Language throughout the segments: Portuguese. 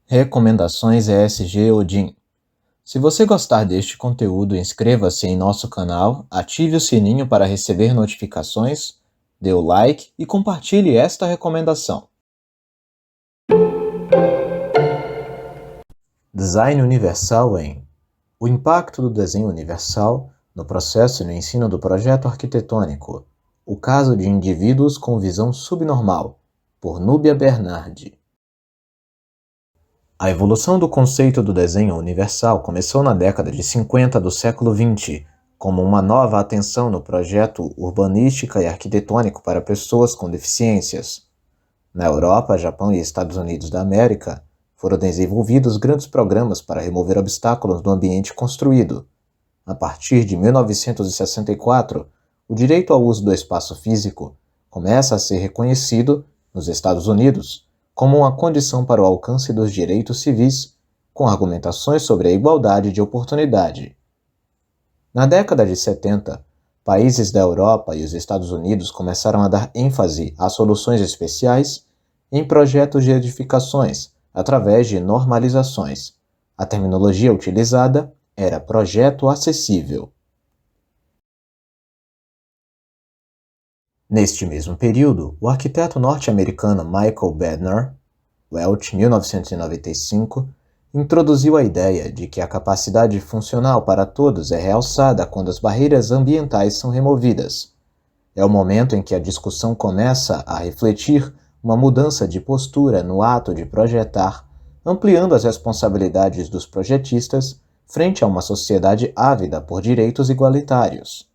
Recomendações ESG Odin. Se você gostar deste conteúdo, inscreva-se em nosso canal, ative o sininho para receber notificações, dê o like e compartilhe esta recomendação. Design universal em o impacto do desenho universal no processo e no ensino do projeto arquitetônico. O caso de indivíduos com visão subnormal, por Núbia Bernardi. A evolução do conceito do desenho universal começou na década de 50 do século XX, como uma nova atenção no projeto urbanística e arquitetônico para pessoas com deficiências. Na Europa, Japão e Estados Unidos da América, foram desenvolvidos grandes programas para remover obstáculos do ambiente construído. A partir de 1964, o direito ao uso do espaço físico começa a ser reconhecido, nos Estados Unidos, como uma condição para o alcance dos direitos civis, com argumentações sobre a igualdade de oportunidade. Na década de 70, países da Europa e os Estados Unidos começaram a dar ênfase a soluções especiais em projetos de edificações através de normalizações. A terminologia utilizada era projeto acessível. Neste mesmo período, o arquiteto norte-americano Michael Badner, Welch, 1995, introduziu a ideia de que a capacidade funcional para todos é realçada quando as barreiras ambientais são removidas. É o momento em que a discussão começa a refletir uma mudança de postura no ato de projetar, ampliando as responsabilidades dos projetistas frente a uma sociedade ávida por direitos igualitários.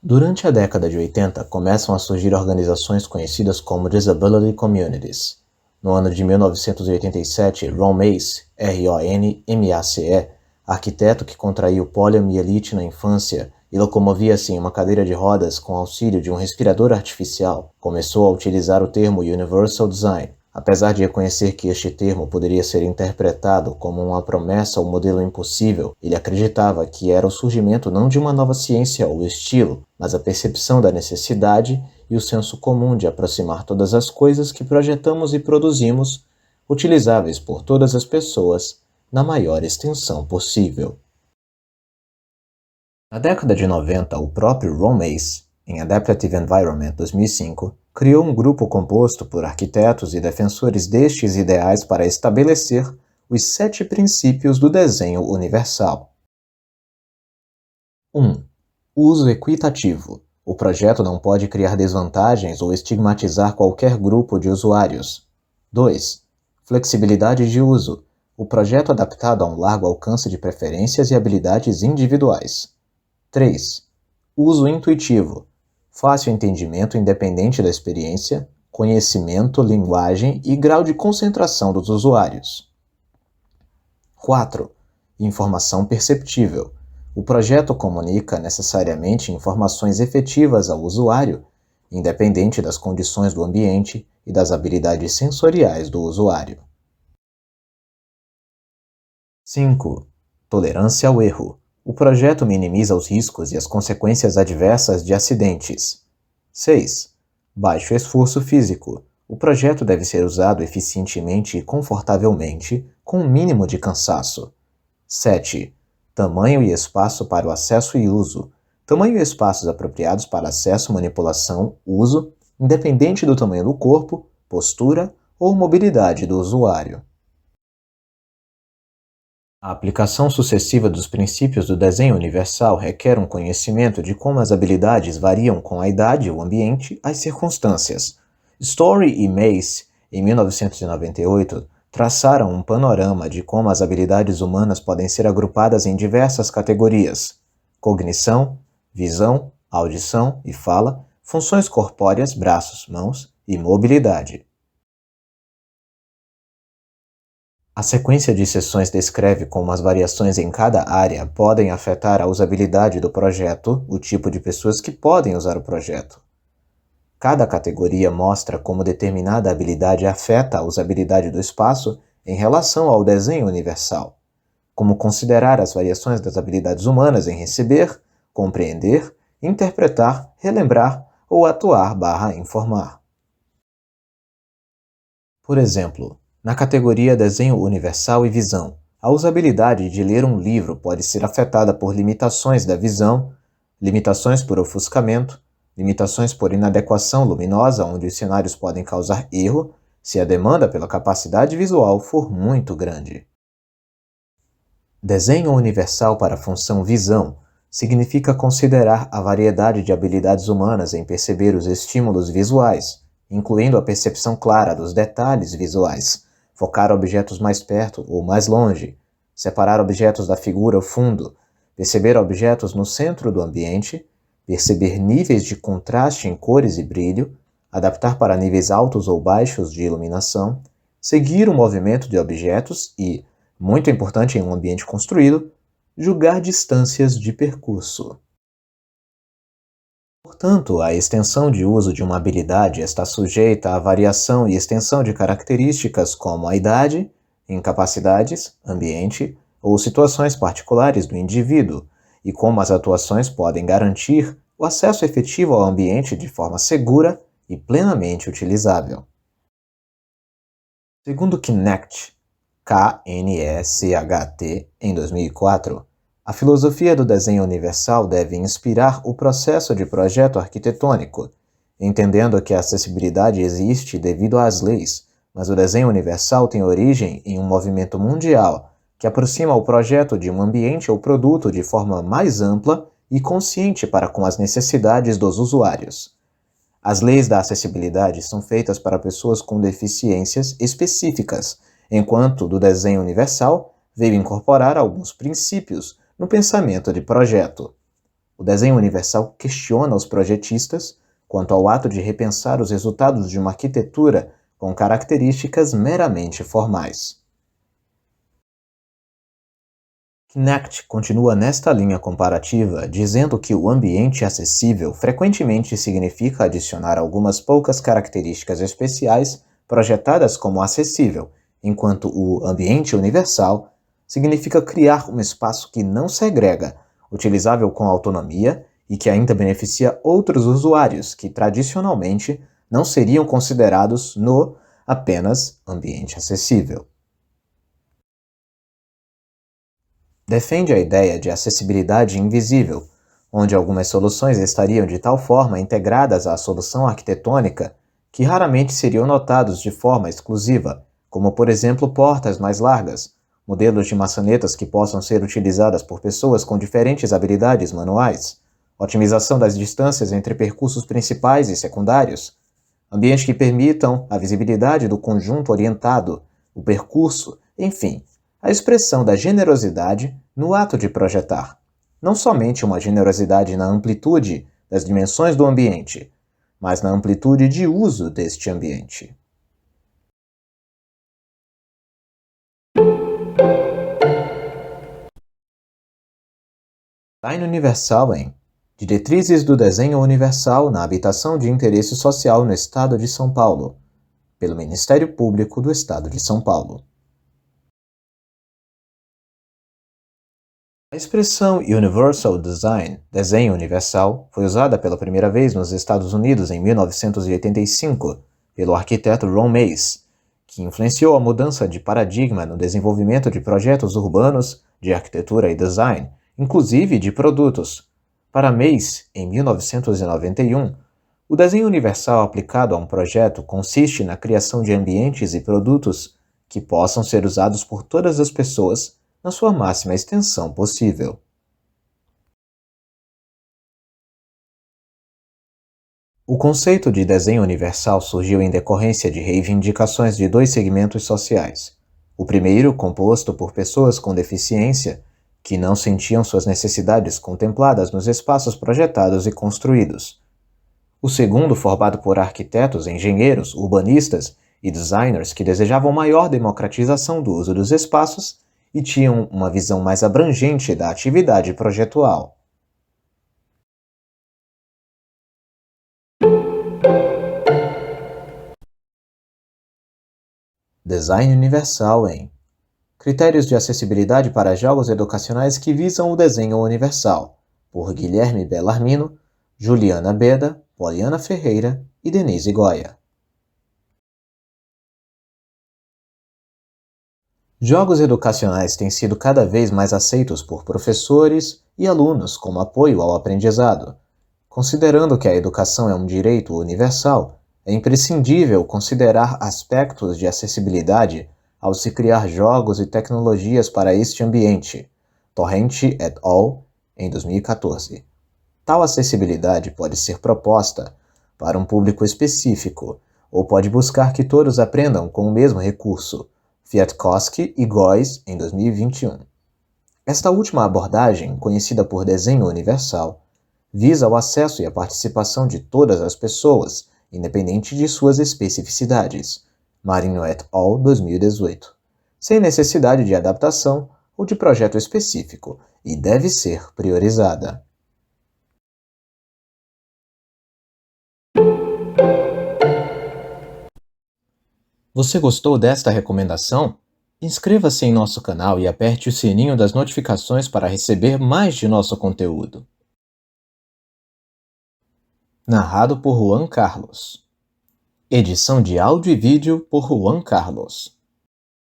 Durante a década de 80, começam a surgir organizações conhecidas como Disability Communities. No ano de 1987, Ron Mace, R-O-N-M-A-C-E, arquiteto que contraiu poliomielite na infância e locomovia-se em uma cadeira de rodas com auxílio de um respirador artificial, começou a utilizar o termo Universal Design. Apesar de reconhecer que este termo poderia ser interpretado como uma promessa ou modelo impossível, ele acreditava que era o surgimento não de uma nova ciência ou estilo, mas a percepção da necessidade e o senso comum de aproximar todas as coisas que projetamos e produzimos, utilizáveis por todas as pessoas, na maior extensão possível. Na década de 90, o próprio Ron Mace, em Adaptive Environment 2005, criou um grupo composto por arquitetos e defensores destes ideais para estabelecer os 7 princípios do desenho universal. 1. Uso equitativo. O projeto não pode criar desvantagens ou estigmatizar qualquer grupo de usuários. 2. Flexibilidade de uso. O projeto adaptado a um largo alcance de preferências e habilidades individuais. 3. Uso intuitivo. Fácil entendimento independente da experiência, conhecimento, linguagem e grau de concentração dos usuários. 4. Informação perceptível. O projeto comunica necessariamente informações efetivas ao usuário, independente das condições do ambiente e das habilidades sensoriais do usuário. 5. Tolerância ao erro. O projeto minimiza os riscos e as consequências adversas de acidentes. 6. Baixo esforço físico. O projeto deve ser usado eficientemente e confortavelmente, com um mínimo de cansaço. 7. Tamanho e espaço para o acesso e uso. Tamanho e espaços apropriados para acesso, manipulação, uso, independente do tamanho do corpo, postura ou mobilidade do usuário. A aplicação sucessiva dos princípios do desenho universal requer um conhecimento de como as habilidades variam com a idade, o ambiente, as circunstâncias. Story e Mace, em 1998, traçaram um panorama de como as habilidades humanas podem ser agrupadas em diversas categorias: cognição, visão, audição e fala, funções corpóreas, braços, mãos e mobilidade. A sequência de sessões descreve como as variações em cada área podem afetar a usabilidade do projeto, o tipo de pessoas que podem usar o projeto. Cada categoria mostra como determinada habilidade afeta a usabilidade do espaço em relação ao desenho universal, como considerar as variações das habilidades humanas em receber, compreender, interpretar, relembrar ou atuar/informar. Por exemplo, Na categoria Desenho Universal e Visão, a usabilidade de ler um livro pode ser afetada por limitações da visão, limitações por ofuscamento, limitações por inadequação luminosa, onde os cenários podem causar erro se a demanda pela capacidade visual for muito grande. Desenho universal para a função visão significa considerar a variedade de habilidades humanas em perceber os estímulos visuais, incluindo a percepção clara dos detalhes visuais, focar objetos mais perto ou mais longe, separar objetos da figura ou fundo, perceber objetos no centro do ambiente, perceber níveis de contraste em cores e brilho, adaptar para níveis altos ou baixos de iluminação, seguir o movimento de objetos e, muito importante em um ambiente construído, julgar distâncias de percurso. Portanto, a extensão de uso de uma habilidade está sujeita à variação e extensão de características como a idade, incapacidades, ambiente ou situações particulares do indivíduo, e como as atuações podem garantir o acesso efetivo ao ambiente de forma segura e plenamente utilizável. Segundo Knecht, Knecht, em 2004, a filosofia do desenho universal deve inspirar o processo de projeto arquitetônico, entendendo que a acessibilidade existe devido às leis, mas o desenho universal tem origem em um movimento mundial que aproxima o projeto de um ambiente ou produto de forma mais ampla e consciente para com as necessidades dos usuários. As leis da acessibilidade são feitas para pessoas com deficiências específicas, enquanto do desenho universal veio incorporar alguns princípios no pensamento de projeto. O desenho universal questiona os projetistas quanto ao ato de repensar os resultados de uma arquitetura com características meramente formais. Knecht continua nesta linha comparativa, dizendo que o ambiente acessível frequentemente significa adicionar algumas poucas características especiais projetadas como acessível, enquanto o ambiente universal significa criar um espaço que não segrega, utilizável com autonomia e que ainda beneficia outros usuários que tradicionalmente não seriam considerados no apenas ambiente acessível. Defende a ideia de acessibilidade invisível, onde algumas soluções estariam de tal forma integradas à solução arquitetônica que raramente seriam notados de forma exclusiva, como por exemplo portas mais largas, modelos de maçanetas que possam ser utilizadas por pessoas com diferentes habilidades manuais, otimização das distâncias entre percursos principais e secundários, ambientes que permitam a visibilidade do conjunto orientado, o percurso, enfim, a expressão da generosidade no ato de projetar. Não somente uma generosidade na amplitude das dimensões do ambiente, mas na amplitude de uso deste ambiente. Design Universal em Diretrizes do Desenho Universal na Habitação de Interesse Social no Estado de São Paulo, pelo Ministério Público do Estado de São Paulo. A expressão Universal Design, desenho universal, foi usada pela primeira vez nos Estados Unidos em 1985 pelo arquiteto Ron Mace, que influenciou a mudança de paradigma no desenvolvimento de projetos urbanos, de arquitetura e design, inclusive de produtos. Para Mace, em 1991, o desenho universal aplicado a um projeto consiste na criação de ambientes e produtos que possam ser usados por todas as pessoas na sua máxima extensão possível. O conceito de desenho universal surgiu em decorrência de reivindicações de dois segmentos sociais. O primeiro, composto por pessoas com deficiência, que não sentiam suas necessidades contempladas nos espaços projetados e construídos. O segundo, formado por arquitetos, engenheiros, urbanistas e designers que desejavam maior democratização do uso dos espaços e tinham uma visão mais abrangente da atividade projetual. Design Universal em Critérios de acessibilidade para jogos educacionais que visam o desenho universal, por Guilherme Bellarmino, Juliana Beda, Poliana Ferreira e Denise Goya. Jogos educacionais têm sido cada vez mais aceitos por professores e alunos como apoio ao aprendizado. Considerando que a educação é um direito universal, é imprescindível considerar aspectos de acessibilidade ao se criar jogos e tecnologias para este ambiente. Torrente et al., em 2014. Tal acessibilidade pode ser proposta para um público específico, ou pode buscar que todos aprendam com o mesmo recurso. Kwiatkowski e Góes, em 2021. Esta última abordagem, conhecida por desenho universal, visa o acesso e a participação de todas as pessoas, independente de suas especificidades. Marinho et al., 2018. Sem necessidade de adaptação ou de projeto específico, e deve ser priorizada. Você gostou desta recomendação? Inscreva-se em nosso canal e aperte o sininho das notificações para receber mais de nosso conteúdo. Narrado por Juan Carlos. Edição de áudio e vídeo por Juan Carlos.